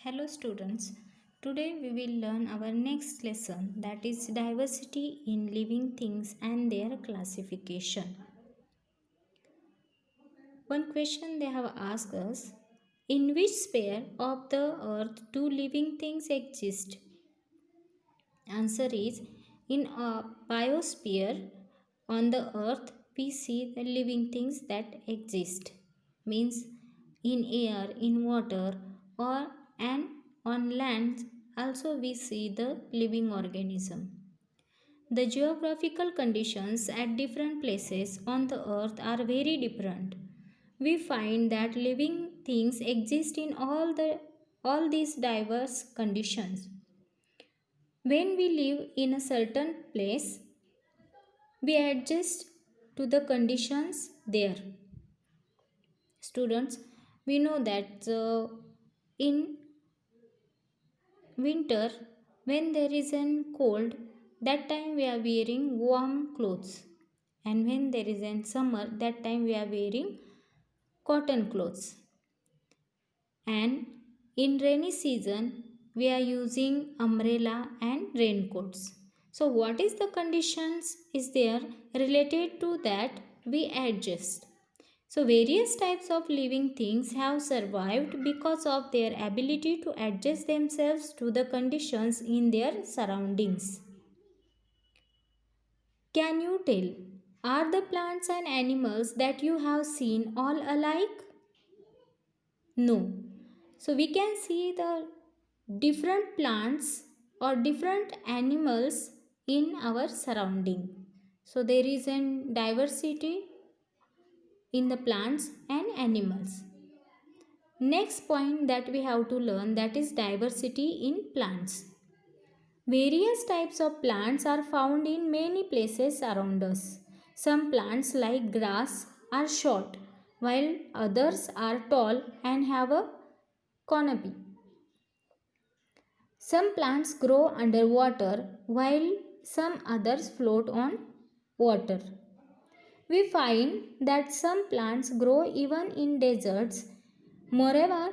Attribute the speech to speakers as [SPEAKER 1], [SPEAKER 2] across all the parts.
[SPEAKER 1] Hello students, today we will learn our next lesson, that is diversity in living things and their classification. One question they have asked us, in which sphere of the earth do living things exist? Answer is, in a biosphere on the earth we see the living things that exist, means in air, in water, or and on land also we see the living organism. The geographical conditions at different places on the earth are very different. We find that living things exist in all these diverse conditions. When we live in a certain place, we adjust to the conditions there. Students, we know that in winter, when there is a cold, that time we are wearing warm clothes, and when there is a summer, that time we are wearing cotton clothes, and in rainy season we are using umbrella and raincoats. So what is the conditions is there related to that we adjust. So various types of living things have survived because of their ability to adjust themselves to the conditions in their surroundings. Can you tell, are the plants and animals that you have seen all alike? No. So we can see the different plants or different animals in our surrounding. So there is a diversity in the plants and animals. Next point that we have to learn, that is diversity in plants. Various types of plants are found in many places around us. Some plants like grass are short, while others are tall and have a canopy. Some plants grow underwater while some others float on water. We find that some plants grow even in deserts. Moreover,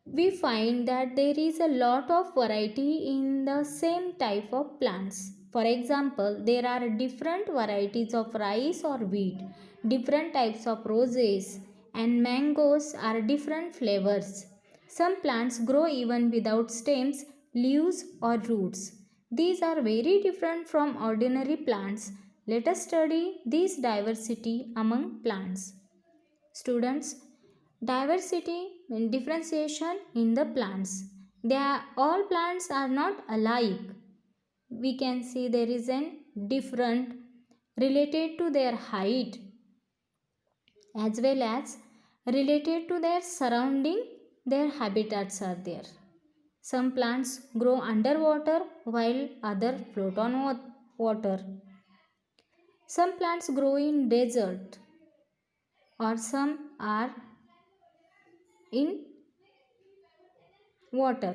[SPEAKER 1] we find that there is a lot of variety in the same type of plants. For example, there are different varieties of rice or wheat, different types of roses, and mangoes are different flavors. Some plants grow even without stems, leaves, or roots. These are very different from ordinary plants. Let us study this diversity among plants. Students, diversity means differentiation in the plants. All plants are not alike. We can see there is a different related to their height as well as related to their surrounding, their habitats are there. Some plants grow underwater while others float on water. Some plants grow in desert or some are in water.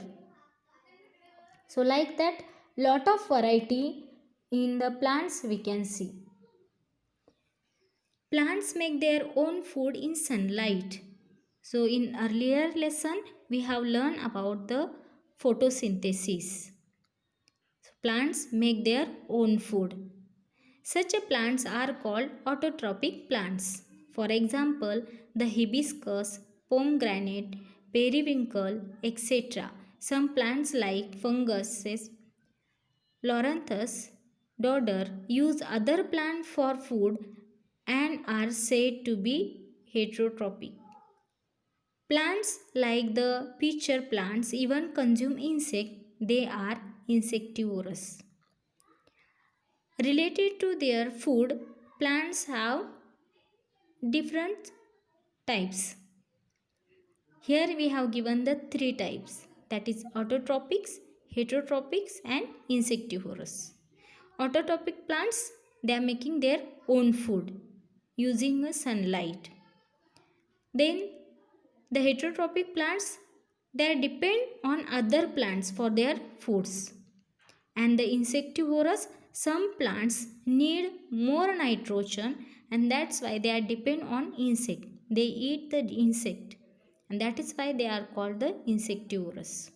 [SPEAKER 1] So like that, lot of variety in the plants we can see. Plants make their own food in sunlight. So in earlier lesson we have learned about the photosynthesis. So plants make their own food. Such plants are called autotrophic plants. For example, the hibiscus, pomegranate, periwinkle, etc. Some plants like funguses, loranthus, dodder use other plants for food and are said to be heterotrophic. Plants like the pitcher plants even consume insect. They are insectivorous. Related to their food, plants have different types. Here we have given the three types, that is autotrophics, heterotrophics and insectivorous. Autotrophic plants, they are making their own food using sunlight. Then the heterotrophic plants, they depend on other plants for their foods. And the insectivorous, some plants need more nitrogen and that's why they are depend on insect. They eat the insect and that is why they are called the insectivorous.